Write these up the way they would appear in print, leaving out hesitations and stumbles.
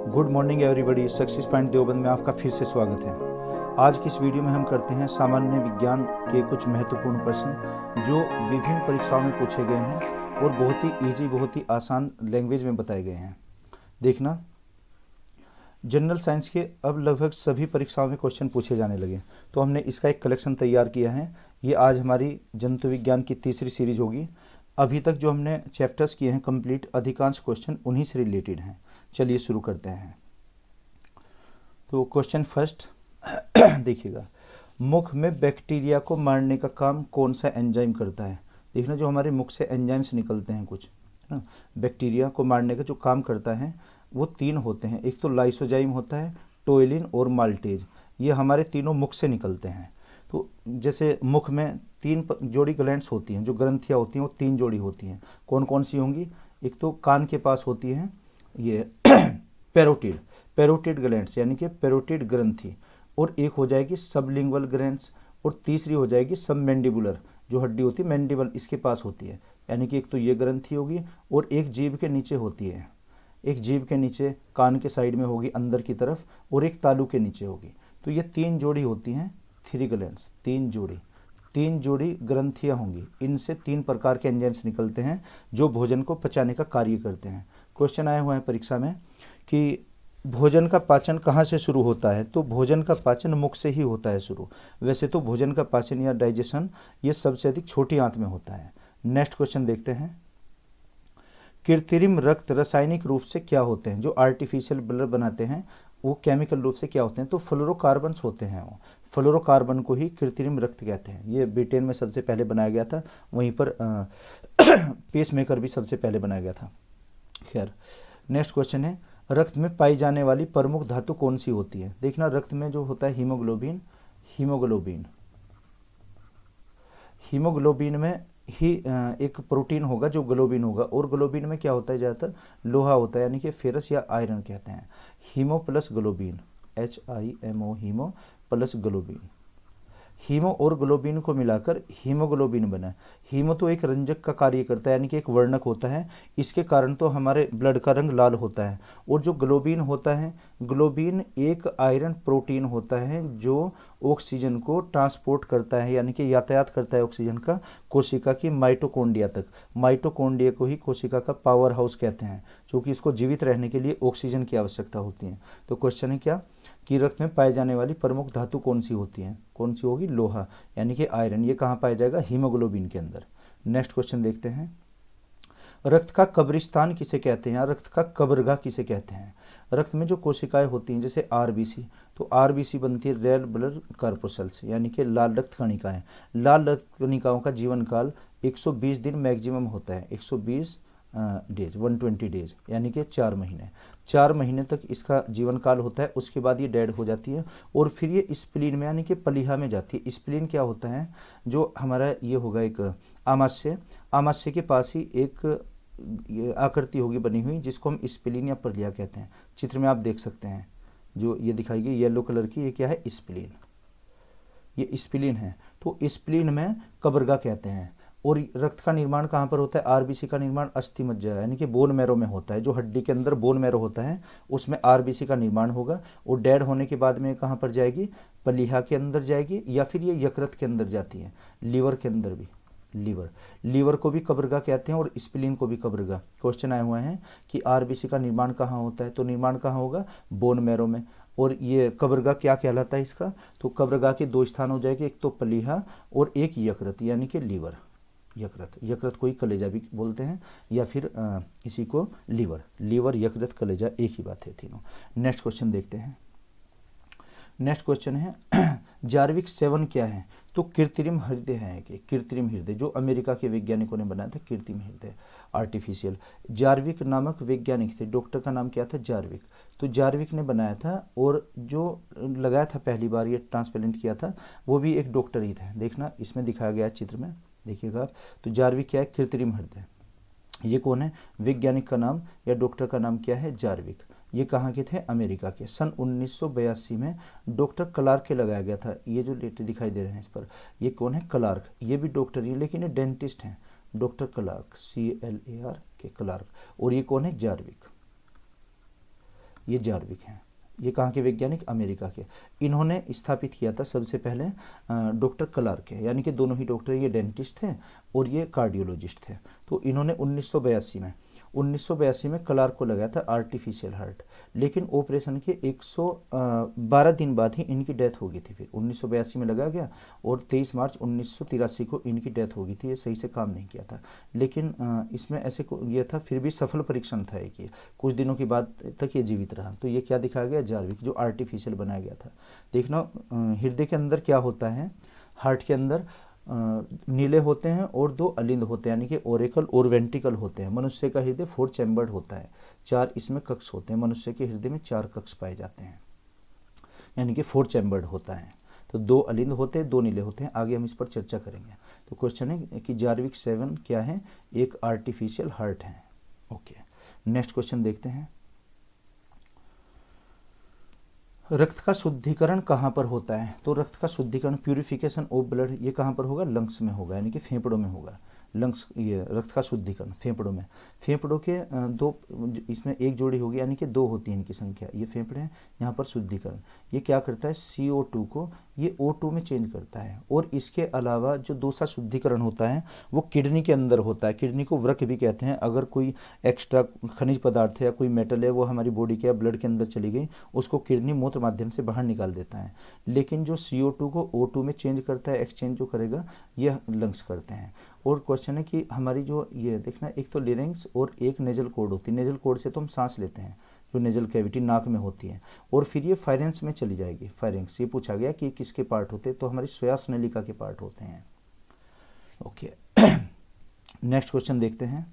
Good morning everybody. Success point Deoband में आपका फिर से स्वागत है। आज की इस वीडियो में हम करते हैं सामान्य विज्ञान के कुछ महत्वपूर्ण प्रश्न जो विभिन्न परीक्षाओं में पूछे गए हैं और बहुत ही इजी, बहुत ही आसान लैंग्वेज में बताए गए हैं। देखना, जनरल साइंस के अब लगभग सभी परीक्षाओं में क्वेश्चन पूछे जाने लगे, तो हमने इसका एक कलेक्शन तैयार किया है। ये आज हमारी जंतु विज्ञान की तीसरी सीरीज होगी। अभी तक जो हमने चैप्टर्स किए हैं कंप्लीट, अधिकांश क्वेश्चन उन्हीं से रिलेटेड हैं। चलिए शुरू करते हैं। तो क्वेश्चन फर्स्ट देखिएगा, मुख में बैक्टीरिया को मारने का काम कौन सा एंजाइम करता है। देखना, जो हमारे मुख से एंजाइम्स निकलते हैं कुछ, है ना, बैक्टीरिया को मारने का जो काम करता है वो तीन होते हैं। एक तो लाइसोजाइम होता है, टोइलिन और माल्टेज। ये हमारे तीनों मुख से निकलते हैं। तो जैसे मुख में तीन जोड़ी ग्लैंड्स होती हैं, जो ग्रंथियाँ होती हैं वो तीन जोड़ी होती हैं। कौन कौन सी होंगी? एक तो कान के पास होती हैं ये पेरोटिड ग्लैंड्स यानी कि पेरोटिड ग्रंथि, और एक हो जाएगी सबलिंगुअल ग्लैंड्स, और तीसरी हो जाएगी सब मैंडिबुलर, जो हड्डी होती है मैंडिबल इसके पास होती है। यानी कि एक तो ये ग्रंथि होगी और एक जीभ के नीचे होती है, एक जीभ के नीचे कान के साइड में होगी अंदर की तरफ, और एक तालू के नीचे होगी। तो ये तीन जोड़ी होती हैं थ्री ग्लैंड्स, तीन जोड़ी ग्रंथियां होंगी। इनसे तीन प्रकार के एंजाइम्स निकलते हैं जो भोजन को पचाने का कार्य करते हैं। क्वेश्चन आए हुए हैं परीक्षा में कि भोजन का पाचन कहाँ से शुरू होता है। तो भोजन का पाचन मुख से ही होता है शुरू। वैसे तो भोजन का पाचन या डाइजेशन ये सबसे अधिक छोटी आंत में होता है। नेक्स्ट क्वेश्चन देखते हैं, कृत्रिम रक्त रासायनिक रूप से क्या होते हैं। जो आर्टिफिशियल ब्लड बनाते हैं वो केमिकल रूप से क्या होते हैं? तो फ्लोरोकार्बन्स होते हैं। वो फ्लोरोकार्बन को ही कृत्रिम रक्त कहते हैं। ये ब्रिटेन में सबसे पहले बनाया गया था, वहीं पर पेस मेकर भी सबसे पहले बनाया गया था। खैर, नेक्स्ट क्वेश्चन है, रक्त में पाई जाने वाली प्रमुख धातु कौन सी होती है। देखना, रक्त में जो होता है हीमोग्लोबिन में ही एक प्रोटीन होगा जो ग्लोबिन होगा, और ग्लोबिन में क्या होता है? ज़्यादातर लोहा होता है, यानी कि फेरस या आयरन कहते हैं। Haemo plus globin, HIMO, haemo plus globin. Haemo और ग्लोबिन को मिलाकर हीमोग्लोबिन बना। हीमो तो एक रंजक का कार्य करता है, यानी कि एक वर्णक होता है। इसके कारण तो हमारे ब्लड का रंग लाल होता है। और जो ग्लोबिन होता है, ग्लोबिन एक आयरन प्रोटीन होता है जो ऑक्सीजन को ट्रांसपोर्ट करता है, यानी कि यातायात करता है ऑक्सीजन का कोशिका की माइटोकॉन्ड्रिया तक। माइटोकॉन्ड्रिया को ही कोशिका का पावर हाउस कहते हैं, क्योंकि इसको जीवित रहने के लिए ऑक्सीजन की आवश्यकता होती है। तो क्वेश्चन है क्या कि रक्त में पाई जाने वाली प्रमुख धातु कौन सी होती है? कौन सी होगी? लोहा, यानी कि आयरन। ये कहाँ पाया जाएगा? हीमोग्लोबिन के अंदर। नेक्स्ट क्वेश्चन देखते हैं, रक्त का कब्रिस्तान किसे कहते हैं या रक्त का कब्रगाह किसे कहते हैं। रक्त में जो कोशिकाएं होती हैं जैसे RBC, तो RBC बनती है रेड ब्लड कॉर्पस्कल्स, यानी कि लाल रक्त कणिकाएं। लाल रक्त कणिकाओं का जीवन काल 120 दिन मैक्सिमम होता है, 120 डेज, 120 डेज, यानी कि 4 महीने तक इसका जीवन काल होता है। उसके बाद ये डेड हो जाती है और फिर ये स्प्लीन में यानी कि पलिहा में जाती है। स्प्लीन क्या होता है? जो हमारा ये होगा एक आमाशय के पास ही एक आकृति होगी बनी हुई, जिसको हम स्प्लीन या पलिहा कहते हैं। चित्र में आप देख सकते हैं, जो ये दिखाई गई येलो कलर की, ये क्या है? स्प्लीन। ये स्प्लीन है। तो स्प्लीन में कब्रगाह कहते हैं। और रक्त का निर्माण कहाँ पर होता है? RBC का निर्माण अस्थि मज्जा यानी कि बोन मैरो में होता है। जो हड्डी के अंदर बोन मैरो होता है उसमें RBC का निर्माण होगा, और डेड होने के बाद में कहाँ पर जाएगी? पलिहा के अंदर जाएगी, या फिर ये यकृत के अंदर जाती है। लीवर के अंदर भी, लीवर को भी कब्रगाह कहते हैं और स्प्लीन को भी कब्रगाह। क्वेश्चन आए हुए हैं कि RBC का निर्माण कहाँ होता है, तो निर्माण कहाँ होगा? बोन मैरो में। और ये कब्रगाह क्या कहलाता है इसका? तो कब्रगाह के दो स्थान हो जाएंगे, एक तो पलिहा और एक यकृत, यानी कि लीवर। यकृत को ही कलेजा भी बोलते हैं, या फिर इसी को लीवर, यकृत, कलेजा एक ही बात है तीनों। नेक्स्ट क्वेश्चन देखते हैं। नेक्स्ट क्वेश्चन है जार्विक 7 क्या है? तो कृत्रिम हृदय है कि कृत्रिम हृदय, जो अमेरिका के वैज्ञानिकों ने बनाया था, कृत्रिम हृदय, आर्टिफिशियल। जार्विक नामक वैज्ञानिक थे, डॉक्टर का नाम क्या था? जार्विक। तो जार्विक ने बनाया था, और जो लगाया था पहली बार ये ट्रांसप्लांट किया था वो भी एक डॉक्टर ही था। देखना, इसमें दिखाया गया चित्र में, देखिएगा आप। तो जार्विक क्या है? कृत्रिम हृदय। ये कौन है? वैज्ञानिक का नाम या डॉक्टर का नाम क्या है? जार्विक। ये कहाँ के थे? अमेरिका के। सन 1982 में डॉक्टर क्लार्क के लगाया गया था। ये जो लेटर दिखाई दे रहे हैं इस पर, ये कौन है? क्लार्क। ये भी डॉक्टर ही, लेकिन ये डेंटिस्ट हैं। डॉक्टर क्लार्क, CLAR के क्लार्क। और ये कौन है? जार्विक। ये जार्विक हैं। ये कहाँ के वैज्ञानिक? अमेरिका के। इन्होंने स्थापित किया था सबसे पहले डॉक्टर क्लार्क है, यानी कि दोनों ही डॉक्टर, ये डेंटिस्ट थे और ये कार्डियोलॉजिस्ट थे। तो इन्होंने 1982 में क्लार्क को लगाया था आर्टिफिशियल हार्ट, लेकिन ऑपरेशन के 112 दिन बाद ही इनकी डेथ हो गई थी। फिर 1982 में लगाया गया और 23 मार्च 1983 को इनकी डेथ हो गई थी। ये सही से काम नहीं किया था, लेकिन इसमें ऐसे ये था, फिर भी सफल परीक्षण था एक ये, कुछ दिनों के बाद तक ये जीवित रहा। तो ये क्या दिखाया गया? जार्विक, जो आर्टिफिशियल बनाया गया था। देखना हृदय के अंदर क्या होता है, हार्ट के अंदर नीले होते हैं और 2 अलिंद होते हैं, यानी कि ओरेकल और वेंट्रिकल होते हैं। मनुष्य का हृदय 4 चैम्बर्ड होता है, 4 इसमें कक्ष होते हैं। मनुष्य के हृदय में 4 कक्ष पाए जाते हैं, यानी कि 4 चैम्बर्ड होता है। तो 2 अलिंद होते हैं, 2 नीले होते हैं। आगे हम इस पर चर्चा करेंगे। तो क्वेश्चन है कि जार्विक 7 क्या है? एक आर्टिफिशियल हार्ट है। ओके, नेक्स्ट क्वेश्चन देखते हैं। रक्त का शुद्धिकरण कहाँ पर होता है? तो रक्त का शुद्धिकरण, प्यूरिफिकेशन ऑफ ब्लड, ये कहाँ पर होगा? लंग्स में होगा, यानी कि फेफड़ों में होगा। लंग्स, ये रक्त का शुद्धिकरण फेफड़ों में। फेफड़ों के 2, इसमें एक जोड़ी होगी, यानी कि 2 होती है इनकी संख्या। ये फेफड़े हैं, यहाँ पर शुद्धिकरण ये क्या करता है? CO2 को ये O2 में चेंज करता है। और इसके अलावा जो दूसरा शुद्धिकरण होता है वो किडनी के अंदर होता है। किडनी को वृक्क भी कहते हैं। अगर कोई एक्स्ट्रा खनिज पदार्थ है या कोई मेटल है वो हमारी बॉडी के या ब्लड के अंदर चली गई, उसको किडनी मूत्र माध्यम से बाहर निकाल देता है। लेकिन जो CO2 को O2 में चेंज करता है, एक्सचेंज जो करेगा, यह लंग्स करते हैं। और क्वेश्चन है कि हमारी जो ये देखना, एक तो लिरिंग्स और एक नेजल कॉर्ड होती है। नेजल कॉर्ड से तो हम सांस लेते हैं, जो नेजल कैविटी नाक में होती है, और फिर ये फायरेंस में चली जाएगी। फायरेंस, ये पूछा गया कि किसके पार्ट होते हैं, तो हमारी श्वास नलिका के पार्ट होते हैं। ओके, नेक्स्ट क्वेश्चन देखते हैं।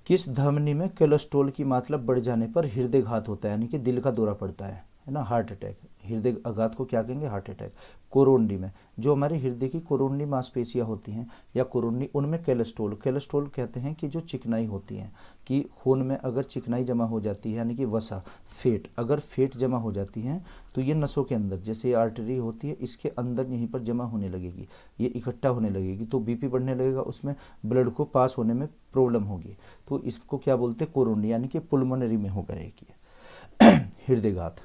किस धमनी में कोलेस्ट्रॉल की मात्रा बढ़ जाने पर हृदयघात होता है, यानी कि दिल का दौरा पड़ता है ना, हार्ट अटैक? हृदय आघात को क्या कहेंगे? Heart attack. कोरोनरी में, जो हमारे हृदय की कोरोनरी मांसपेशियां होती हैं या कोरोनरी, उनमें कोलेस्ट्रॉल कहते हैं कि जो चिकनाई होती है, कि खून में अगर चिकनाई जमा हो जाती है, यानी कि वसा, फैट, अगर फैट जमा हो जाती है तो ये नसों के अंदर, जैसे आर्टरी होती है, इसके अंदर यहीं पर जमा होने लगेगी, ये इकट्ठा होने लगेगी, तो BP बढ़ने लगेगा, उसमें ब्लड को पास होने में प्रॉब्लम होगी। तो इसको क्या बोलते हैं? कोरोनरी, यानी कि पुल्मोनरी में होगा एक ये हृदयघात।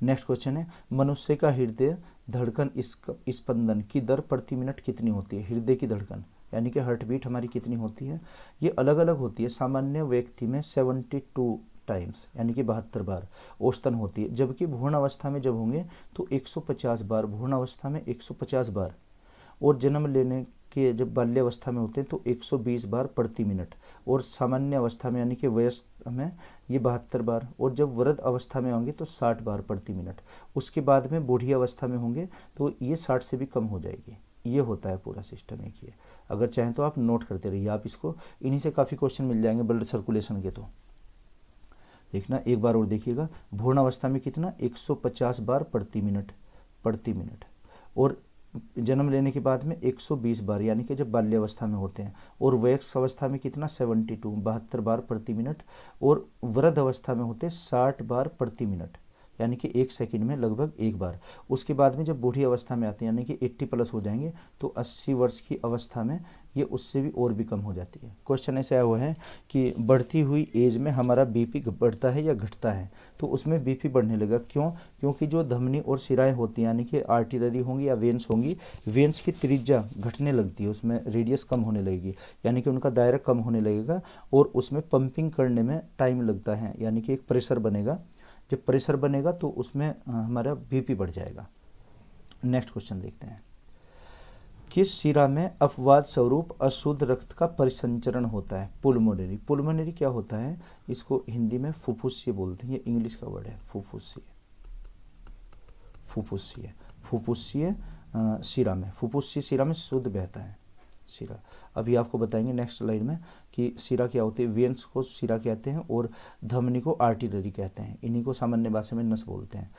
नेक्स्ट क्वेश्चन है, मनुष्य का हृदय धड़कन स्पंदन की दर प्रति मिनट कितनी होती है? हृदय की धड़कन, यानी कि हार्ट बीट हमारी कितनी होती है? ये अलग अलग होती है। सामान्य व्यक्ति में 72 टाइम्स, यानी कि 72 बार औसतन होती है, जबकि भ्रूण अवस्था में जब होंगे तो 150 बार, भ्रूण अवस्था में 150 बार, और जन्म लेने के जब बाल्यावस्था में होते हैं तो 120 बार प्रति मिनट, और सामान्य अवस्था में यानी कि वयस्क में ये 72 बार, और जब वृद्ध अवस्था में होंगे तो 60 बार प्रति मिनट। उसके बाद में बूढ़ी अवस्था में होंगे तो ये 60 से भी कम हो जाएगी। ये होता है पूरा सिस्टम एक ये। अगर चाहें तो आप नोट करते रहिए, आप इसको, इन्हीं से काफ़ी क्वेश्चन मिल जाएंगे ब्लड सर्कुलेशन के। तो देखना एक बार और देखिएगा, भ्रूण अवस्था में कितना? 150 बार प्रति मिनट, और जन्म लेने के बाद में 120 बार, यानी कि जब बाल्यावस्था में होते हैं, और वयस्क अवस्था में कितना? 72 बार प्रति मिनट, और वृद्ध अवस्था में होते 60 बार प्रति मिनट, यानी कि 1 सेकंड में लगभग 1 बार। उसके बाद में जब बूढ़ी अवस्था में आते हैं, यानी कि 80 प्लस हो जाएंगे, तो 80 वर्ष की अवस्था में ये उससे भी और भी कम हो जाती है। क्वेश्चन ऐसा हुआ है कि बढ़ती हुई एज में हमारा BP बढ़ता है या घटता है? तो उसमें BP बढ़ने लगा। क्यों? क्योंकि जो धमनी और शिराएँ होती हैं, यानी कि आर्टरी होंगी या वेन्स होंगी, वेन्स की त्रिज्या घटने लगती है, उसमें रेडियस कम होने लगेगी, यानी कि उनका दायरा कम होने लगेगा, और उसमें पंपिंग करने में टाइम लगता है, यानी कि एक प्रेशर बनेगा। जब प्रेशर बनेगा तो उसमें हमारा BP बढ़ जाएगा। नेक्स्ट क्वेश्चन देखते हैं। किस शिरा में अपवाद स्वरूप अशुद्ध रक्त का परिसंचरण होता है? पुल्मोनरी। पुल्मोनरी क्या होता है? इसको हिंदी में फुफ्फुसीय बोलते हैं, ये इंग्लिश का वर्ड है, फुफ्फुसीय शिरा में, फुफ्फुसीय शिरा में शुद्ध बहता है शिरा। अभी आपको बताएंगे नेक्स्ट स्लाइड में कि शिरा क्या होती है। वेन्स को शिरा कहते हैं और धमनी को आर्टरी कहते हैं, इन्हीं को सामान्य भाषा में नस बोलते हैं।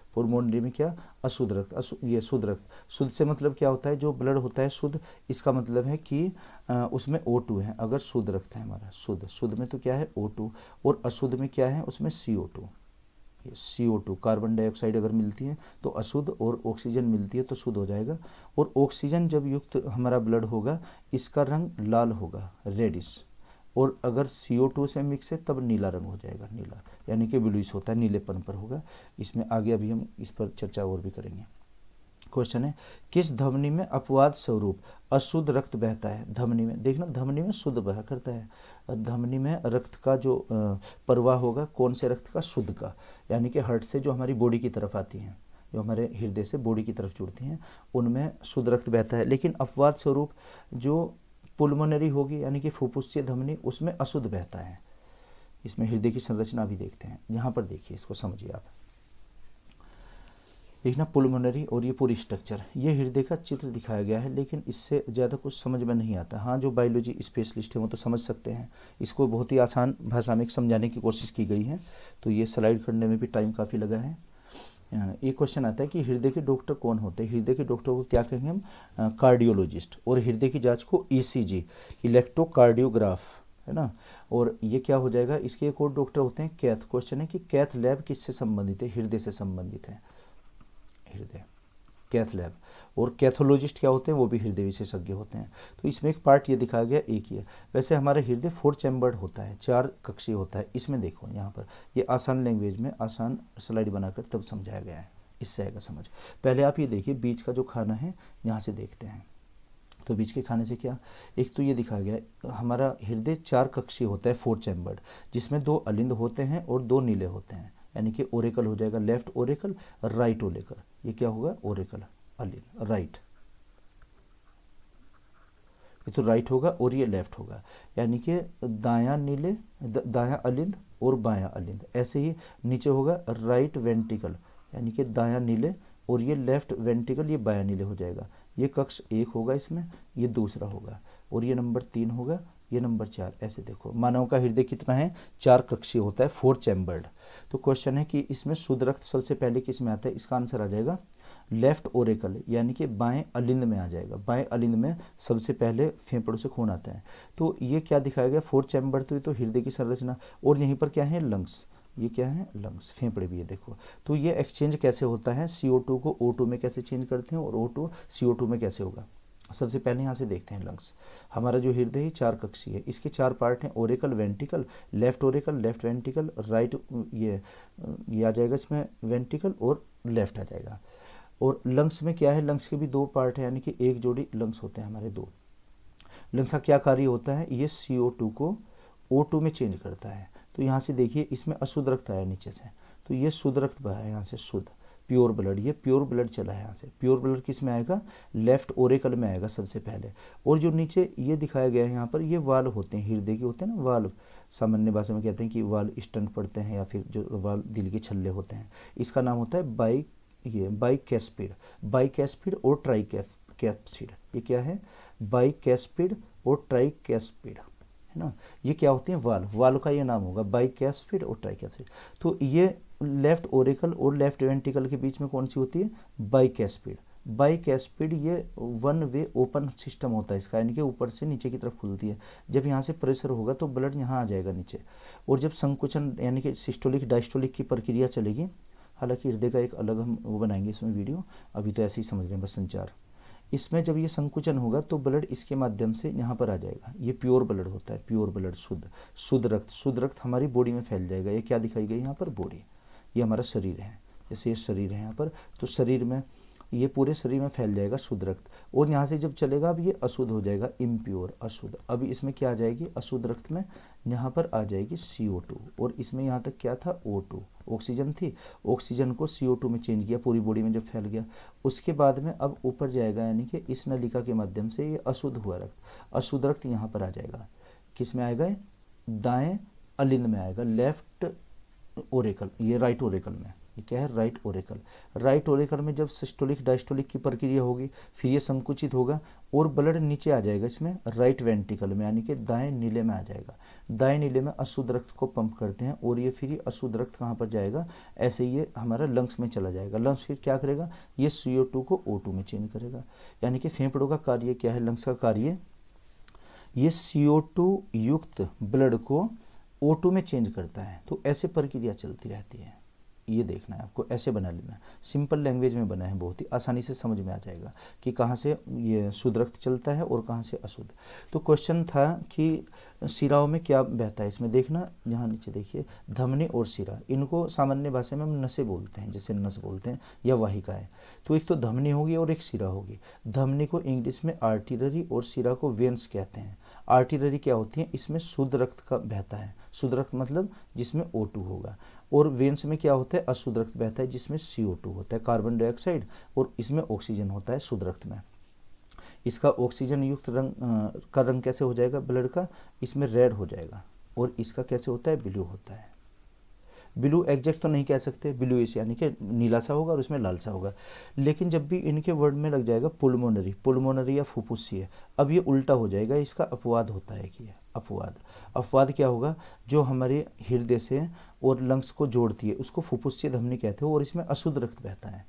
पुल्मोनरी में क्या? अशुद्ध रक्त। ये शुद्ध रक्त, शुद्ध से मतलब क्या होता है? जो ब्लड होता है शुद्ध, इसका मतलब है कि उसमें O2 है। अगर शुद्ध रक्त है हमारा, शुद्ध में तो क्या है? O2, और अशुद्ध में क्या है? उसमें CO2। ये CO2 कार्बन डाइऑक्साइड अगर मिलती है तो अशुद्ध, और ऑक्सीजन मिलती है तो शुद्ध हो जाएगा। और ऑक्सीजन जब युक्त हमारा ब्लड होगा, इसका रंग लाल होगा, रेडिश। और अगर CO2 से मिक्स है तब नीला रंग हो जाएगा, नीला, यानी कि ब्लूइश होता है, नीलेपन पर होगा। इसमें आगे अभी हम इस पर चर्चा और भी करेंगे। क्वेश्चन है, किस धमनी में अपवाद स्वरूप अशुद्ध रक्त बहता है? धमनी में, देखना धमनी में शुद्ध बहा करता है, धमनी में रक्त का जो प्रवाह होगा, कौन से रक्त का? शुद्ध का, यानी कि हार्ट से जो हमारी बॉडी की तरफ आती हैं, जो हमारे हृदय से बॉडी की तरफ जुड़ती हैं, उनमें शुद्ध रक्त बहता है। लेकिन अपवाद स्वरूप जो पुलमोनरी होगी, यानी कि फुफ्फुसीय धमनी, उसमें अशुद्ध बहता है। इसमें हृदय की संरचना भी देखते हैं, यहाँ पर देखिए, इसको समझिए आप। देखना पुलमोनरी और ये पूरी स्ट्रक्चर, ये हृदय का चित्र दिखाया गया है, लेकिन इससे ज़्यादा कुछ समझ में नहीं आता। हाँ, जो बायोलॉजी स्पेशलिस्ट है वो तो समझ सकते हैं, इसको बहुत ही आसान भाषा में समझाने की कोशिश की गई है, तो ये स्लाइड करने में भी टाइम काफ़ी लगा है। एक क्वेश्चन आता है कि हृदय के डॉक्टर कौन होते हैं? हृदय के डॉक्टर को क्या कहेंगे हम? कार्डियोलॉजिस्ट। और हृदय की जांच को ECG, इलेक्ट्रोकार्डियोग्राफ, है ना। और ये क्या हो जाएगा? इसके एक और डॉक्टर होते हैं कैथ। क्वेश्चन है कि कैथ लैब किससे संबंधित है? हृदय से संबंधित है, हृदय, कैथ लैब। और कैथोलॉजिस्ट क्या होते हैं? वो भी हृदय विशेषज्ञ होते हैं। तो इसमें एक पार्ट ये दिखाया गया, एक ही है। वैसे हमारा हृदय 4 चैम्बर्ड होता है, 4 कक्षीय होता है। इसमें देखो यहाँ पर, ये आसान लैंग्वेज में आसान स्लाइड बनाकर तब समझाया गया है, इससे आएगा समझ। पहले आप ये देखिए, बीच का जो खाना है, यहाँ से देखते हैं। तो बीच के खाने से क्या, एक तो ये दिखाया गया है, हमारा हृदय 4 कक्षीय होता है, 4 चैम्बर्ड, जिसमें 2 अलिंद होते हैं और 2 नीले होते हैं, यानी कि ओरेकल हो जाएगा, लेफ्ट ओरेकल, राइट ओरेकल। ये क्या होगा? ओरेकल, अलिंद, राइट। ये तो राइट होगा और ये लेफ्ट होगा, यानी कि दायां नीले, दायां अलिंद और बायां अलिंद। ऐसे ही नीचे होगा राइट वेंट्रिकल, यानी कि दायां नीले, और ये लेफ्ट वेंट्रिकल, ये बायां नीले हो जाएगा। ये कक्ष 1 होगा इसमें, ये दूसरा होगा, और ये नंबर 3 होगा, ये नंबर 4। ऐसे देखो, मानव का हृदय कितना है? 4 कक्षीय होता है, 4 चैम्बर्ड। तो क्वेश्चन है कि इसमें शुद्ध रक्त सबसे पहले किस में आता है? इसका आंसर आ जाएगा लेफ्ट ओरेकल, यानी कि बाएं अलिंद में आ जाएगा। बाएं अलिंद में सबसे पहले फेफड़ों से खून आता है। तो ये क्या दिखाया गया? 4 चैम्बर, तो ये तो हृदय की संरचना। और यहीं पर क्या है? लंग्स। ये क्या है? लंग्स, फेफड़े भी है, देखो। तो ये एक्सचेंज कैसे होता है? CO2 को O2 में कैसे चेंज करते हैं, और O2 CO2 में कैसे होगा? सबसे पहले यहाँ से देखते हैं लंग्स। हमारा जो हृदय है 4 कक्षीय है, इसके 4 पार्ट हैं, Oracle, ventricle, left Oracle, left ventricle, right, ये आ जाएगा इसमें वेंट्रिकल, और लेफ्ट आ जाएगा। और लंग्स में क्या है? लंग्स के भी 2 पार्ट है, यानी कि एक जोड़ी लंग्स होते हैं हमारे, 2। लंग्स का क्या कार्य होता है? ये CO2 को O2 में चेंज करता है। तो यहाँ से देखिए, इसमें अशुद्ध रक्त आया नीचे से, तो ये शुद्ध रक्त बहा है यहाँ से, शुद्ध प्योर ब्लड, ये प्योर ब्लड चला है यहाँ से। प्योर ब्लड किस में आएगा? लेफ्ट ओरेकल में आएगा सबसे पहले। और जो नीचे ये दिखाया गया है यहाँ पर, ये वाल्व होते हैं, हृदय के होते हैं ना वाल्व, सामान्य भाषा में कहते हैं कि वाल्व स्टंट पड़ते हैं, या फिर जो वाल्व दिल के छल्ले होते हैं, इसका नाम होता है बाइकैस्पिड। बाइकैस्पिड और ट्राइकैस्पिड, ये क्या है? बाइकैस्पिड और ट्राइकैस्पिड, है ना। ये क्या होते हैं? वाल्व। वाल्व का ये नाम होगा बाइकैस्पिड और ट्राइकैस्पिड। तो ये लेफ्ट ओरेकल और लेफ्ट वेंट्रिकल के बीच में कौन सी होती है? बाइकैस्पिड। बाइकैस्पिड ये 1 वे ओपन सिस्टम होता है इसका, यानी कि ऊपर से नीचे की तरफ खुलती है। जब यहाँ से प्रेशर होगा तो ब्लड यहाँ आ जाएगा नीचे, और जब संकुचन यानी कि सिस्टोलिक डायस्टोलिक की प्रक्रिया चलेगी, हालांकि हृदय का एक अलग हम वो बनाएंगे इसमें वीडियो, अभी तो ऐसे ही समझ रहे हैं बस संचार। इसमें जब ये संकुचन होगा तो ब्लड इसके माध्यम से यहाँ पर आ जाएगा। ये प्योर ब्लड होता है, प्योर ब्लड, शुद्ध रक्त। शुद्ध रक्त हमारी बॉडी में फैल जाएगा। ये क्या दिखाई गई यहाँ पर? बॉडी। ये हमारा शरीर है, जैसे ये शरीर है यहाँ पर, तो शरीर में ये पूरे शरीर में फैल जाएगा शुद्ध रक्त। और यहाँ से जब चलेगा अब ये अशुद्ध हो जाएगा, इम्प्योर, अशुद्ध। अभी इसमें क्या आ जाएगी? अशुद्ध रक्त में यहाँ पर आ जाएगी CO2, और इसमें यहाँ तक क्या था? O2, ऑक्सीजन थी। ऑक्सीजन को CO2 में चेंज किया, पूरी बॉडी में जब फैल गया, उसके बाद में अब ऊपर जाएगा, यानी कि इस नलिका के माध्यम से ये अशुद्ध हुआ रक्त, अशुद्ध रक्त यहाँ पर आ जाएगा। किस में आएगा? दाएं अलिंद में आएगा, लेफ्ट ओरेकल, ये राइट ओरेकल में। ये क्या है? Right Oracle. राइट ओरेकल में जब सिस्टोलिक डायस्टोलिक की प्रक्रिया होगी, फिर ये संकुचित होगा और ब्लड नीचे आ जाएगा इसमें राइट वेंट्रिकल में, यानी कि दाएं नीले में आ जाएगा। दाएं नीले में अशुद्ध रक्त को पंप करते हैं, और ये फिर ये अशुद्ध रक्त कहाँ पर जाएगा? ऐसे ये हमारा लंग्स में चला जाएगा। लंग्स फिर क्या करेगा? ये CO2 को O2 में चेंज करेगा। यानी कि फेफड़ों का कार्य क्या है? लंग्स का कार्य ये CO2 युक्त ब्लड को O2 में चेंज करता है। तो ऐसे प्रक्रिया चलती रहती है। ये देखना है आपको, ऐसे बना लेना है। सिंपल लैंग्वेज में बना है, बहुत ही आसानी से समझ में आ जाएगा कि कहाँ से ये शुद्ध रक्त चलता है और कहाँ से अशुद्ध। तो क्वेश्चन था कि शिराओं में क्या बहता है, इसमें देखना, यहाँ नीचे देखिए, धमनी और शिरा, इनको सामान्य भाषा में हम नसें बोलते हैं, जैसे नस बोलते हैं या वाहिका है। तो एक तो धमनी होगी और एक शिरा होगी। धमनी को इंग्लिश में आर्टिलरी और शिरा को वेन्स कहते हैं। आर्टिलरी क्या होती है, इसमें शुद्ध रक्त का बहता है, शुद्ध रक्त मतलब जिसमें O2 होगा, और वेन्स में क्या होता है, अशुद्ध रक्त बहता है जिसमें CO2 होता है, कार्बन डाइऑक्साइड, और इसमें ऑक्सीजन होता है शुद्ध रक्त में। इसका ऑक्सीजन युक्त रंग का रंग कैसे हो जाएगा ब्लड का, इसमें रेड हो जाएगा, और इसका कैसे होता है, ब्लू होता है। ब्लू एग्जैक्ट तो नहीं कह सकते, ब्लूइश यानी कि नीला सा होगा और उसमें लाल सा होगा, लेकिन जब भी इनके वर्ड में लग जाएगा पुल्मोनरी, पुल्मोनरी या फुफ्फुसीय, अब ये उल्टा हो जाएगा, इसका अपवाद होता है कि अपवाद। अपवाद क्या होगा, जो हमारे हृदय से और लंग्स को जोड़ती है उसको फुफ्फुसीय धमनी कहते हैं, और इसमें अशुद्ध रक्त बहता है।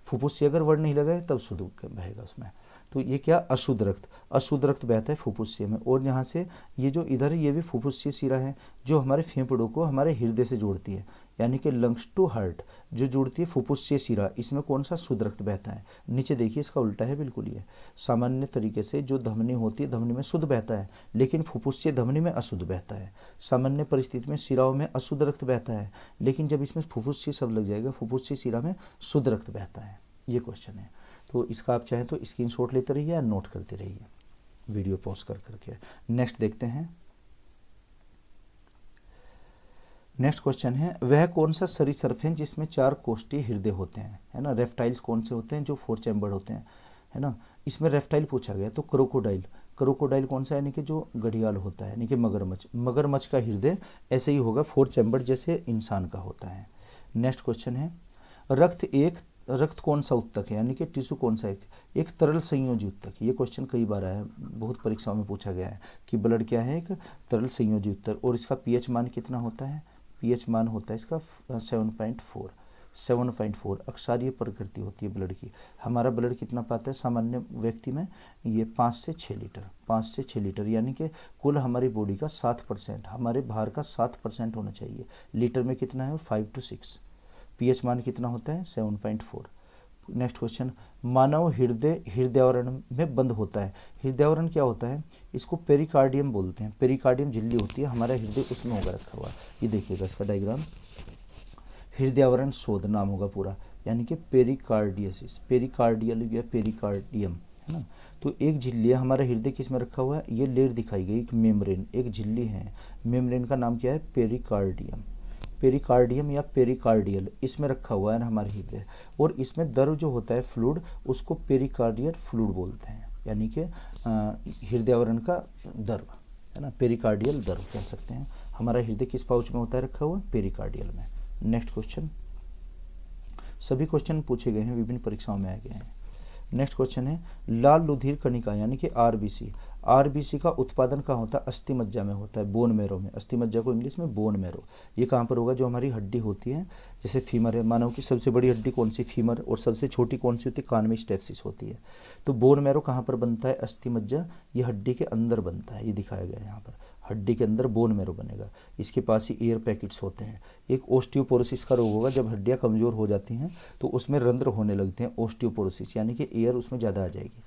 फुफ्फुसीय अगर वर्ड नहीं लगाए तब शुद्ध बहेगा उसमें। तो ये क्या, अशुद्ध रक्त, अशुद्ध रक्त बहता है फुफ्फुसीय में, और यहाँ से ये जो इधर है ये भी फुफ्फुसीय शिरा है जो हमारे फेफड़ों को हमारे हृदय से जोड़ती है, यानी कि लंग्स टू हार्ट जो जोड़ती है फुफ्फुसीय शिरा, इसमें कौन सा, शुद्ध रक्त बहता है। नीचे देखिए इसका उल्टा है बिल्कुल, ये सामान्य तरीके से जो धमनी होती है धमनी में शुद्ध बहता है, लेकिन फुफ्फुसीय धमनी में अशुद्ध बहता है। सामान्य परिस्थिति में शिराओं में अशुद्ध रक्त बहता है, लेकिन जब इसमें फुफ्फुसीय शब्द लग जाएगा फुफ्फुसीय शिरा में शुद्ध रक्त बहता है। ये क्वेश्चन है, तो इसका आप चाहें तो स्क्रीनशॉट लेते रहिए या नोट करते रहिए वीडियो पॉज कर करके। नेक्स्ट देखते हैं। नेक्स्ट क्वेश्चन है, वह कौन सा सरीसृप है जिसमें 4 कोष्ठीय हृदय होते हैं, है ना। रेप्टाइल्स कौन से होते हैं, जो 4 चैम्बर्ड होते हैं, है ना। इसमें रेप्टाइल पूछा गया, तो क्रोकोडाइल, क्रोकोडाइल कौन सा, यानी कि जो घड़ियाल होता है, यानी कि मगरमच्छ, मगरमच्छ का हृदय ऐसे ही होगा 4 चैम्बर्ड जैसे इंसान का होता है। नेक्स्ट क्वेश्चन है, रक्त कौन सा उत्तक है, यानी कि टिश्यू कौन सा, एक तरल संयोजी उत्तक। ये क्वेश्चन कई बार आया है, बहुत परीक्षाओं में पूछा गया है कि ब्लड क्या है, एक तरल संयोजी उत्तक, और इसका पीएच मान कितना होता है, पीएच मान होता है इसका 7.4 अक्षारीय प्रकृति होती है ब्लड की। हमारा ब्लड कितना पाता है सामान्य व्यक्ति में, ये 5 से 6 लीटर, 5 से 6 लीटर, यानी कि कुल हमारी बॉडी का 7%, हमारे भार का 7% होना चाहिए। लीटर में कितना है, 5 to 6। पीएच मान कितना होता है, 7.4। नेक्स्ट क्वेश्चन, मानव हृदयावरण में बंद होता है। हृदयावरण क्या होता है, इसको पेरिकार्डियम बोलते हैं। पेरिकार्डियम झिल्ली होती है, हमारा हृदय उसमें होगा रखा हुआ। ये देखिएगा इसका डायग्राम, हृदयावरण शोध नाम होगा पूरा, यानी कि पेरिकार्डियसिस, पेरिकार्डियल या पेरिकार्डियम, है ना। तो एक झिल्ली है, हमारा हृदय किस में रखा हुआ है, ये लेयर दिखाई गई, एक मेम्ब्रेन, एक झिल्ली है, मेम्ब्रेन का नाम क्या है, पेरिकार्डियम, पेरिकार्डियम या पेरिकार्डियल, इसमें रखा हुआ है ना हमारे हृदय, और इसमें द्रव जो होता है फ्लूइड, उसको पेरिकार्डियल फ्लूइड बोलते हैं, यानी कि हृदयावरण का द्रव, है ना, पेरिकार्डियल द्रव कह सकते हैं। हमारा हृदय किस पाउच में होता है रखा हुआ, पेरिकार्डियल में। नेक्स्ट क्वेश्चन, सभी क्वेश्चन पूछे गए हैं, विभिन्न परीक्षाओं में आए गए हैं। नेक्स्ट क्वेश्चन है, लाल लुधिर कणिका यानी कि आरबीसी, आरबीसी का उत्पादन कहाँ होता है, अस्थि मज्जा में होता है, बोन मैरो में। अस्थि मज्जा को इंग्लिश में बोन मैरो। ये कहाँ पर होगा, जो हमारी हड्डी होती है, जैसे फीमर है, मानव की सबसे बड़ी हड्डी कौन सी, फीमर, और सबसे छोटी कौन सी होती है, कान में स्टेप्सिस होती है। तो बोन मैरो कहाँ पर बनता है, अस्थि मज्जा, ये हड्डी के अंदर बनता है, ये दिखाया गया है यहाँ पर, हड्डी के अंदर बोन मैरो बनेगा। इसके पास ही एयर पैकेट्स होते हैं। एक ओस्टियोपोरोसिस का रोग होगा, जब हड्डियाँ कमज़ोर हो जाती हैं तो उसमें रंध्र होने लगते हैं, ओस्टियोपोरोसिस, यानी कि एयर उसमें ज़्यादा आ जाएगी।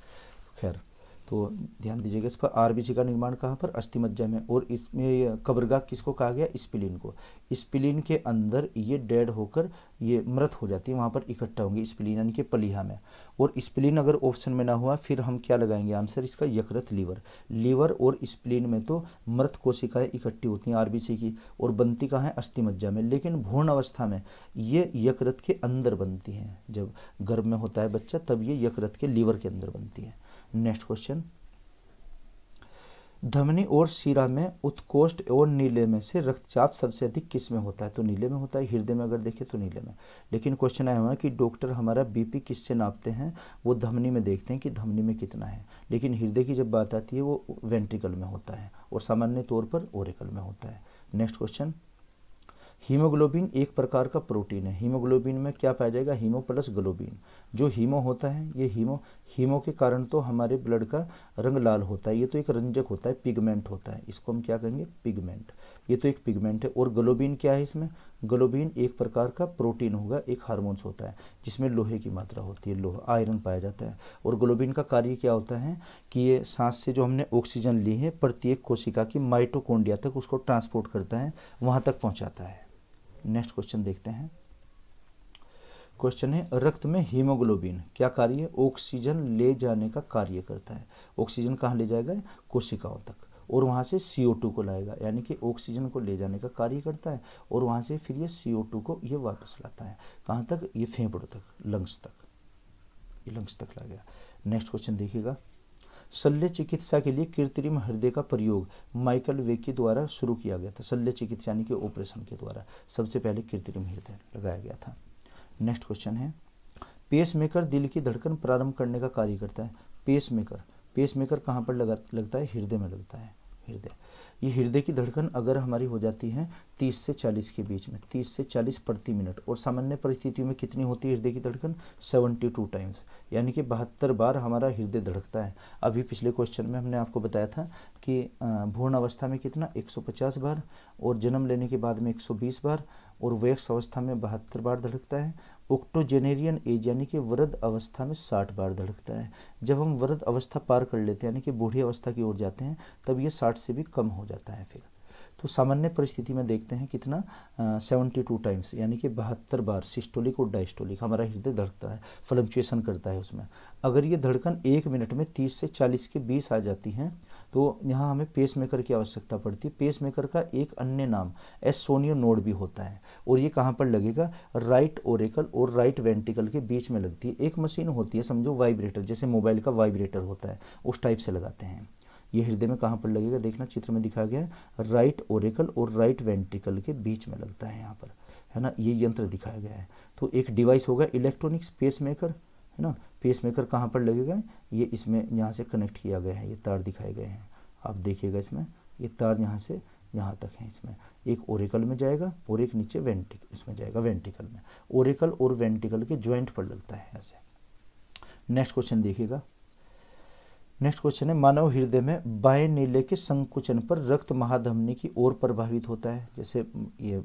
खैर, तो ध्यान दीजिएगा इस पर। आरबीसी का निर्माण कहाँ पर, अस्थि मज्जा में, और इसमें कब्रगाह किसको कहा गया, स्प्लीन को। स्प्लीन के अंदर ये डेड होकर ये मृत हो जाती है, वहाँ पर इकट्ठा होंगे स्प्लीन, यानी कि पलीहा में। और स्प्लीन अगर ऑप्शन में ना हुआ, फिर हम क्या लगाएंगे आंसर इसका, यकृत, लीवर। लीवर और स्प्लीन में तो मृत कोशिकाएं इकट्ठी होती हैं आरबीसी की, और बनती कहाँ है, अस्थि मज्जा में। लेकिन भ्रूण अवस्था में ये यकृत के अंदर बनती हैं, जब गर्भ में होता है बच्चा तब ये यकृत के लीवर के अंदर बनती है। नेक्स्ट क्वेश्चन, धमनी और शिरा में उत्कोष्ठ और नीले में से रक्तचाप सबसे अधिक किस में होता है, तो नीले में होता है। हृदय में अगर देखें तो नीले में। लेकिन क्वेश्चन आया हुआ है कि डॉक्टर हमारा बीपी किससे नापते हैं, वो धमनी में देखते हैं कि धमनी में कितना है, लेकिन हृदय की जब बात आती है वो वेंट्रिकल में होता है, और सामान्य तौर पर ओरिकल में होता है। नेक्स्ट क्वेश्चन, हीमोग्लोबिन एक प्रकार का प्रोटीन है। हीमोग्लोबिन में क्या पाया जाएगा, हीमो प्लस ग्लोबिन। जो हीमो होता है ये हीमो के कारण तो हमारे ब्लड का रंग लाल होता है, ये तो एक रंजक होता है, पिगमेंट होता है, इसको हम क्या कहेंगे, पिगमेंट। ये तो एक पिगमेंट है। और ग्लोबिन क्या है, इसमें ग्लोबिन एक प्रकार का प्रोटीन होगा, एक हार्मोन्स होता है जिसमें लोहे की मात्रा होती है, लोहा आयरन पाया जाता है। और ग्लोबिन का कार्य क्या होता है कि ये सांस से जो हमने ऑक्सीजन ली है प्रत्येक कोशिका की माइटोकॉन्ड्रिया तक उसको ट्रांसपोर्ट करता है, वहाँ तक पहुँचाता है। नेक्स्ट क्वेश्चन देखते हैं। क्वेश्चन है, रक्त में हीमोग्लोबिन क्या कार्य है, ऑक्सीजन ले जाने का कार्य करता है। ऑक्सीजन कहाँ ले जाएगा, कोशिकाओं तक, और वहाँ से CO2 को लाएगा, यानी कि ऑक्सीजन को ले जाने का कार्य करता है और वहाँ से फिर ये CO2 को ये वापस लाता है, कहाँ तक, ये फेफड़ों तक, लंग्स तक, ये लंग्स तक ला गया। नेक्स्ट क्वेश्चन देखिएगा। शल्य चिकित्सा के लिए कृत्रिम हृदय का प्रयोग माइकल वे के द्वारा शुरू किया गया था। शल्य चिकित्सा यानी कि ऑपरेशन के द्वारा सबसे पहले कृत्रिम हृदय लगाया गया था। नेक्स्ट क्वेश्चन है, पेसमेकर दिल की धड़कन प्रारंभ करने का कार्य करता है। पेसमेकर कहाँ पर लगता है, हृदय में लगता है, हृदय। ये हृदय की धड़कन अगर हमारी हो जाती है 30 से 40 के बीच में, 30 से 40 प्रति मिनट, और सामान्य परिस्थितियों में कितनी होती है हृदय की धड़कन, 72 टाइम्स, यानी कि 72 बार हमारा हृदय धड़कता है। अभी पिछले क्वेश्चन में हमने आपको बताया था कि भ्रूण अवस्था में कितना, 150 बार, और जन्म लेने के बाद में 120 बार, और वयस्क अवस्था में 72 बार धड़कता है। ऑक्टोजेनेरियन एज यानी कि वृद्ध अवस्था में 60 बार धड़कता है। जब हम वृद्ध अवस्था पार कर लेते हैं यानी कि बूढ़ी अवस्था की ओर जाते हैं तब ये 60 से भी कम हो जाता है फिर। तो सामान्य परिस्थिति में देखते हैं कितना, 72 टाइम्स, यानी कि 72 बार सिस्टोलिक और डायस्टोलिक हमारा हृदय धड़कता है, फ्लक्चुएशन करता है उसमें। अगर ये धड़कन 1 मिनट में 30 से 40 के 20 आ जाती हैं तो यहाँ हमें पेसमेकर की आवश्यकता पड़ती है। पेसमेकर का एक अन्य नाम एसोनियो नोड भी होता है, और ये कहाँ पर लगेगा, राइट ओरेकल और राइट वेंट्रिकल के बीच में लगती है। एक मशीन होती है, समझो वाइब्रेटर, जैसे मोबाइल का वाइब्रेटर होता है, उस टाइप से लगाते हैं। ये हृदय में कहाँ पर लगेगा, देखना चित्र में दिखाया गया है, राइट ओरेकल और राइट वेंट्रिकल के बीच में लगता है यहाँ पर, है ना, ये यंत्र दिखाया गया है। तो एक डिवाइस होगा इलेक्ट्रॉनिक्स पेसमेकर, है ना। पेसमेकर कहाँ पर लगेगा, ये इसमें यहाँ से कनेक्ट किया गया है, ये तार दिखाए गए हैं, आप देखिएगा इसमें, ये तार यहाँ से यहाँ तक है। इसमें एक ओरेकल में जाएगा और एक नीचे इसमें जाएगा वेंट्रिकल में। ओरेकल और वेंट्रिकल के ज्वाइंट पर लगता है ऐसे। नेक्स्ट क्वेश्चन देखिएगा। नेक्स्ट क्वेश्चन है, मानव हृदय में बाएं नीले के संकुचन पर रक्त महाधमनी की ओर प्रभावित होता है। जैसे ये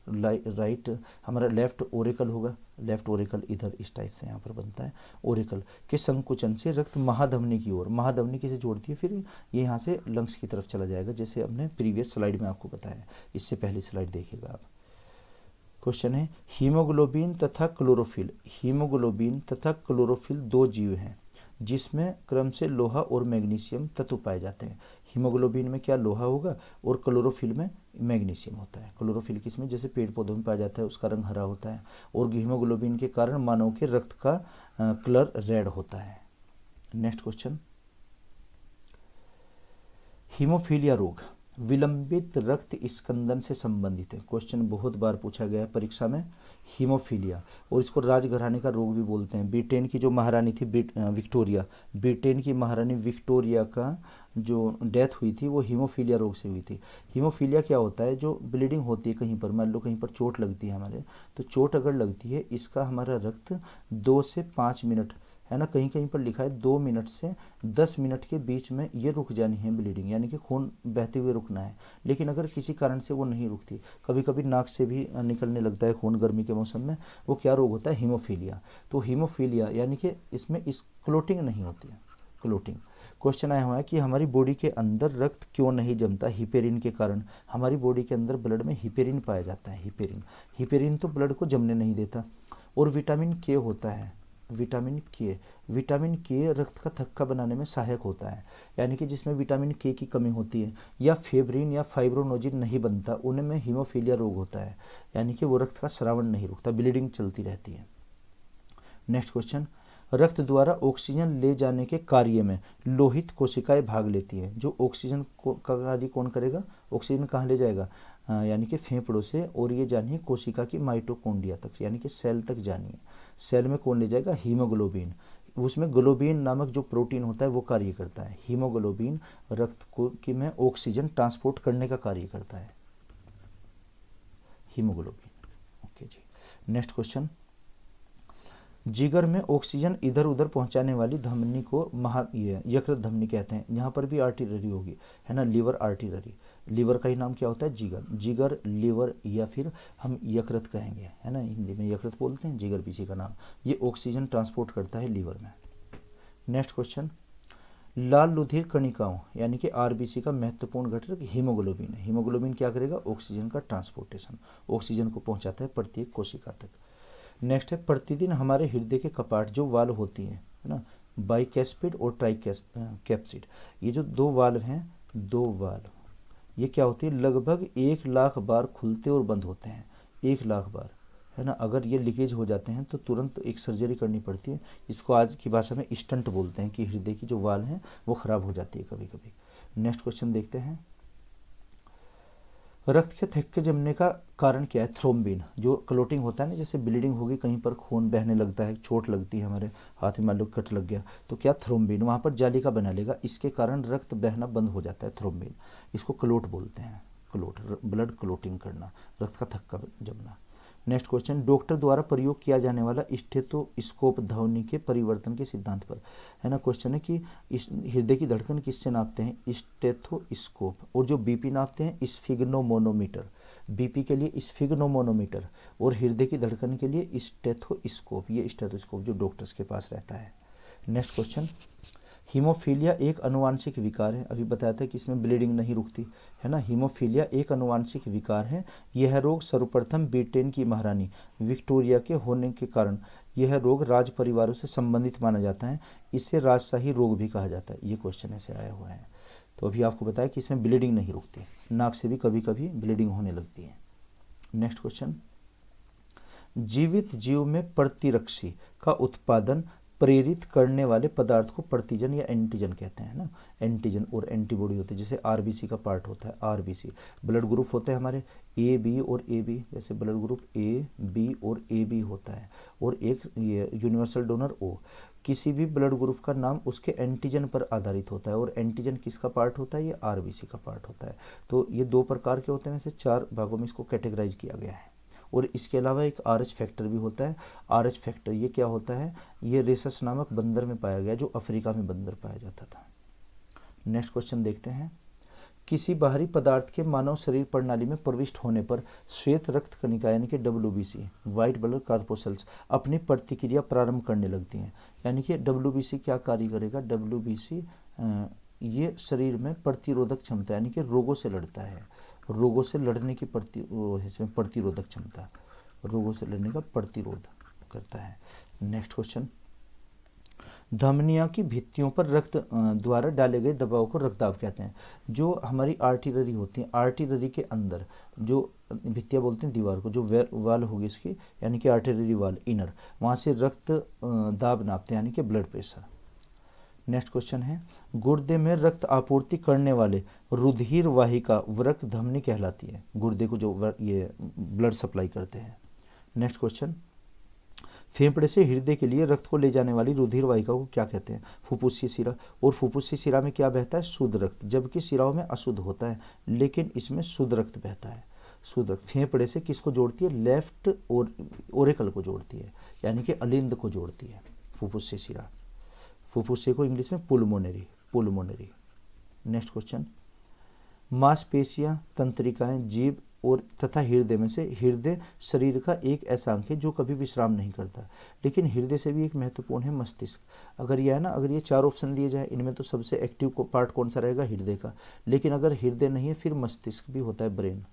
राइट हमारा लेफ्ट ओरेकल होगा, लेफ्ट ओरेकल इधर इस टाइप से यहाँ पर बनता है, ओरेकल के संकुचन से रक्त महाधमनी की ओर, महाधमनी किसे जोड़ती है, फिर ये यहाँ से लंग्स की तरफ चला जाएगा, जैसे हमने प्रीवियस स्लाइड में आपको बताया। इससे पहली स्लाइड देखिएगा आप। क्वेश्चन है, हीमोग्लोबिन तथा क्लोरोफिल, हीमोग्लोबिन तथा क्लोरोफिल दो जीव हैं जिसमें क्रम से लोहा और मैग्नीशियम तत्व पाए जाते हैं। हीमोग्लोबिन में क्या, लोहा होगा, और क्लोरोफिल में मैग्नीशियम होता है। क्लोरोफिल किसमें, जैसे पेड़ पौधों में पाया जाता है, उसका रंग हरा होता है, और हीमोग्लोबिन के कारण मानव के रक्त का कलर रेड होता है। नेक्स्ट क्वेश्चन, हीमोफीलिया रोग विलंबित रक्त स्कंदन से संबंधित है। क्वेश्चन बहुत बार पूछा गया है परीक्षा में, हीमोफीलिया, और इसको राजघराने का रोग भी बोलते हैं। ब्रिटेन की जो महारानी थी विक्टोरिया, ब्रिटेन की महारानी विक्टोरिया का जो डेथ हुई थी वो हीमोफीलिया रोग से हुई थी। हीमोफीलिया क्या होता है, जो ब्लीडिंग होती है कहीं पर, मान लो कहीं पर चोट लगती है हमारे, तो चोट अगर लगती है, इसका हमारा रक्त 2 से 5 मिनट, है ना, कहीं कहीं पर लिखा है 2 मिनट से 10 मिनट के बीच में ये रुक जानी है ब्लीडिंग, यानी कि खून बहते हुए रुकना है। लेकिन अगर किसी कारण से वो नहीं रुकती, कभी कभी नाक से भी निकलने लगता है खून गर्मी के मौसम में, वो क्या रोग होता है, हीमोफीलिया। तो हीमोफीलिया यानी कि इसमें क्लोटिंग नहीं होती है, क्लोटिंग। क्वेश्चन आया हुआ है कि हमारी बॉडी के अंदर रक्त क्यों नहीं जमता, हिपेरिन के कारण। हमारी बॉडी के अंदर ब्लड में हिपेरिन पाया जाता है, हिपेरिन तो ब्लड को जमने नहीं देता। और विटामिन के होता है, विटामिन के रक्त का थक्का बनाने में सहायक होता है, यानी कि जिसमें विटामिन के की कमी होती है या फेब्रिन या फाइब्रोनोजिन नहीं बनता, उनमें हीमोफीलिया रोग होता है, यानी कि वो रक्त का स्रावन नहीं रुकता, ब्लीडिंग चलती रहती है। नेक्स्ट क्वेश्चन, रक्त द्वारा ऑक्सीजन ले जाने के कार्य में लोहित कोशिकाएं भाग लेती हैं। जो ऑक्सीजन का कार्य कौन करेगा, ऑक्सीजन कहाँ ले जाएगा, यानी कि फेफड़ों से, और ये जानिए कोशिका की माइटोकॉन्ड्रिया तक, यानी कि सेल तक जानिए। सेल में कौन ले जाएगा, हीमोग्लोबिन। उसमें ग्लोबिन नामक जो प्रोटीन होता है वो कार्य करता है। हीमोग्लोबिन रक्त को में ऑक्सीजन ट्रांसपोर्ट करने का कार्य करता है। हीमोग्लोबिन। ओके जी, नेक्स्ट क्वेश्चन, जिगर में ऑक्सीजन इधर उधर पहुंचाने वाली धमनी को यकृत धमनी कहते हैं। यहाँ पर भी आर्टरी होगी, है ना, लीवर आर्टरी। लीवर का ही नाम क्या होता है? जिगर। जिगर, लीवर या फिर हम यकृत कहेंगे, है ना, हिंदी में यकृत बोलते हैं, जिगर पीछे का नाम। ये ऑक्सीजन ट्रांसपोर्ट करता है लीवर में। नेक्स्ट क्वेश्चन, लाल लुधिर कणिकाओं यानी कि आरबीसी का महत्वपूर्ण घटक हीमोग्लोबिन है। हीमोग्लोबिन क्या करेगा? ऑक्सीजन का ट्रांसपोर्टेशन, ऑक्सीजन को पहुंचाता है प्रत्येक कोशिका तक। नेक्स्ट है, प्रतिदिन हमारे हृदय के कपाट जो वाल्व होती है ना, बाइकैस्पिड और ट्राइकैप्सिड, ये जो दो वाल्व हैं, दो वाल्व, ये क्या होती है? लगभग 1,00,000 बार खुलते और बंद होते हैं, 1,00,000 बार, है ना। अगर ये लीकेज हो जाते हैं तो तुरंत एक सर्जरी करनी पड़ती है। इसको आज की भाषा में स्टंट बोलते हैं कि हृदय की जो वाल्व हैं वो खराब हो जाती है कभी कभी। नेक्स्ट क्वेश्चन देखते हैं, रक्त के थक्के जमने का कारण क्या है? थ्रोम्बिन, जो क्लोटिंग होता है ना, जैसे ब्लीडिंग होगी, कहीं पर खून बहने लगता है, चोट लगती है, हमारे हाथ में मान लो कट लग गया, तो क्या थ्रोम्बिन वहाँ पर जाली का बना लेगा, इसके कारण रक्त बहना बंद हो जाता है। थ्रोम्बिन, इसको क्लोट बोलते हैं, क्लोट, ब्लड क्लोटिंग करना, रक्त का थक्का जमना। नेक्स्ट क्वेश्चन, डॉक्टर द्वारा प्रयोग किया जाने वाला स्टेथोस्कोप ध्वनि के परिवर्तन के सिद्धांत पर, है ना। क्वेश्चन है कि इस हृदय की धड़कन किससे नापते हैं? स्टेथोस्कोप। और जो बीपी नापते हैं, स्फिग्नोमोनोमीटर। बीपी के लिए स्फिग्नोमोनोमीटर और हृदय की धड़कन के लिए स्टेथोस्कोप। ये स्टेथोस्कोप जो डॉक्टर्स के पास रहता है। नेक्स्ट क्वेश्चन, हीमोफीलिया एक अनुवांशिक विकार है। अभी बताया था कि इसमें ब्लीडिंग नहीं रुकती, है ना। हीमोफीलिया एक अनुवांशिक विकार है। यह रोग सर्वप्रथम ब्रिटेन की महारानी विक्टोरिया के होने के कारण यह रोग राज परिवारों से संबंधित माना जाता है। इसे राजशाही रोग भी कहा जाता है। ये क्वेश्चन ऐसे आया हुआ है। तो अभी आपको बताया कि इसमें ब्लीडिंग नहीं रुकती, नाक से भी कभी कभी ब्लीडिंग होने लगती है। नेक्स्ट क्वेश्चन, जीवित जीव में प्रतिरक्षी का उत्पादन प्रेरित करने वाले पदार्थ को प्रतिजन या एंटीजन कहते हैं ना। एंटीजन और एंटीबॉडी होते हैं, जैसे आरबीसी का पार्ट होता है। आरबीसी ब्लड ग्रुप होते हैं हमारे ए बी और ए बी, जैसे ब्लड ग्रुप ए बी और ए बी होता है। और एक ये यूनिवर्सल डोनर ओ। किसी भी ब्लड ग्रुप का नाम उसके एंटीजन पर आधारित होता है, और एंटीजन किसका पार्ट होता है? ये आरबीसी का पार्ट होता है। तो ये दो प्रकार के होते हैं, वैसे 4 भागों में इसको कैटेगराइज किया गया है। और इसके अलावा एक आरएच फैक्टर भी होता है। आरएच फैक्टर ये क्या होता है? ये रेसस नामक बंदर में पाया गया, जो अफ्रीका में बंदर पाया जाता था। नेक्स्ट क्वेश्चन देखते हैं, किसी बाहरी पदार्थ के मानव शरीर प्रणाली में प्रविष्ट होने पर श्वेत रक्त कणिका यानी कि WBC, व्हाइट ब्लड कॉर्पोसल्स, अपनी प्रतिक्रिया प्रारंभ करने लगती हैं। यानी कि WBC क्या कार्य करेगा? WBC ये शरीर में प्रतिरोधक क्षमता यानी कि रोगों से लड़ता है, रोगों से लड़ने की इसमें प्रतिरोधक क्षमता, रोगों से लड़ने का प्रतिरोध करता है। नेक्स्ट क्वेश्चन, धमनियों की भित्तियों पर रक्त द्वारा डाले गए दबाव को रक्तदाब कहते हैं। जो हमारी आर्टरी होती है, आर्टरी के अंदर जो भित्तियाँ बोलते हैं दीवार को, जो वाल होगी इसकी यानी कि आर्टरी वाल इनर, वहाँ से रक्त दाब नापते हैं यानी कि ब्लड प्रेशर। नेक्स्ट क्वेश्चन है, गुर्दे में रक्त आपूर्ति करने वाले रुधिर वाहिका वृक्क धमनी कहलाती है। गुर्दे को जो ये ब्लड सप्लाई करते हैं। नेक्स्ट क्वेश्चन, फेफड़े से हृदय के लिए रक्त को ले जाने वाली रुधिर वाहिका को क्या कहते हैं? फुफ्फुसीय शिरा। और फुफ्फुसीय शिरा में क्या बहता है? शुद्ध रक्त, जबकि शिराओं में अशुद्ध होता है, लेकिन इसमें शुद्ध रक्त बहता है। शुद्ध रक्त फेफड़े से किसको जोड़ती है? लेफ्ट और ओरेकल को जोड़ती है, यानी कि अलिंद को जोड़ती है फुफ्फुसीय शिरा। फुफ्फुसीय को इंग्लिश में पुलमोनरी। नेक्स्ट क्वेश्चन, मांसपेशियां, तंत्रिकाएं, जीभ और तथा हृदय में से हृदय शरीर का एक ऐसा अंग है जो कभी विश्राम नहीं करता। लेकिन हृदय से भी एक महत्वपूर्ण है मस्तिष्क। अगर यह है ना, अगर ये 4 ऑप्शन दिए जाए, इनमें तो सबसे एक्टिव पार्ट कौन सा रहेगा? हृदय का। लेकिन अगर हृदय नहीं है, फिर मस्तिष्क भी होता है, ब्रेन।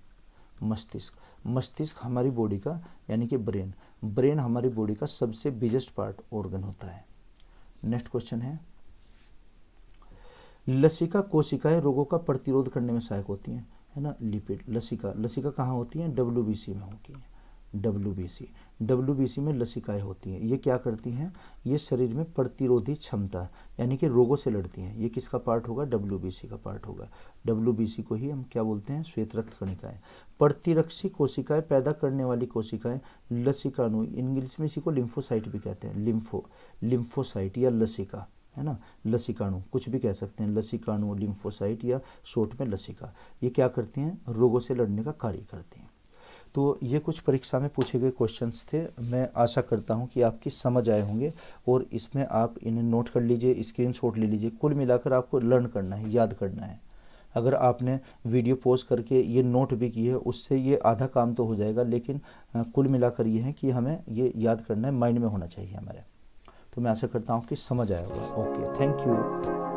मस्तिष्क हमारी बॉडी का यानी कि ब्रेन हमारी बॉडी का सबसे बिगेस्ट पार्ट ऑर्गन होता है। नेक्स्ट क्वेश्चन है, लसिका कोशिकाएं रोगों का प्रतिरोध करने में सहायक होती हैं, है ना। लिपिड लसिका कहाँ होती हैं? WBC में होती हैं। WBC में लसिकाएं होती हैं। ये क्या करती हैं? ये शरीर में प्रतिरोधी क्षमता यानी कि रोगों से लड़ती हैं। ये किसका पार्ट होगा? WBC का पार्ट होगा। WBC को ही हम क्या बोलते हैं? श्वेत रक्त कणिकाएं। प्रतिरक्षी कोशिकाएं पैदा करने वाली कोशिकाएं लसिकाणु, इंग्लिश में इसी को लिम्फोसाइट भी कहते हैं। लिम्फोसाइट या लसिका, है ना, लसिकाणु कुछ भी कह सकते हैं, लसिकाणु, लिम्फोसाइट या शॉर्ट में लसिका। ये क्या करती हैं? रोगों से लड़ने का कार्य करती हैं। तो ये कुछ परीक्षा में पूछे गए क्वेश्चंस थे। मैं आशा करता हूँ कि आपकी समझ आए होंगे और इसमें आप इन्हें नोट कर लीजिए, स्क्रीनशॉट ले लीजिए। कुल मिलाकर आपको लर्न करना है, याद करना है। अगर आपने वीडियो पॉज करके ये नोट भी की है, उससे ये आधा काम तो हो जाएगा, लेकिन कुल मिलाकर ये है कि हमें ये याद करना है, माइंड में होना चाहिए हमारे। तो मैं आशा करता हूँ कि समझ आया होगा। Okay, thank you.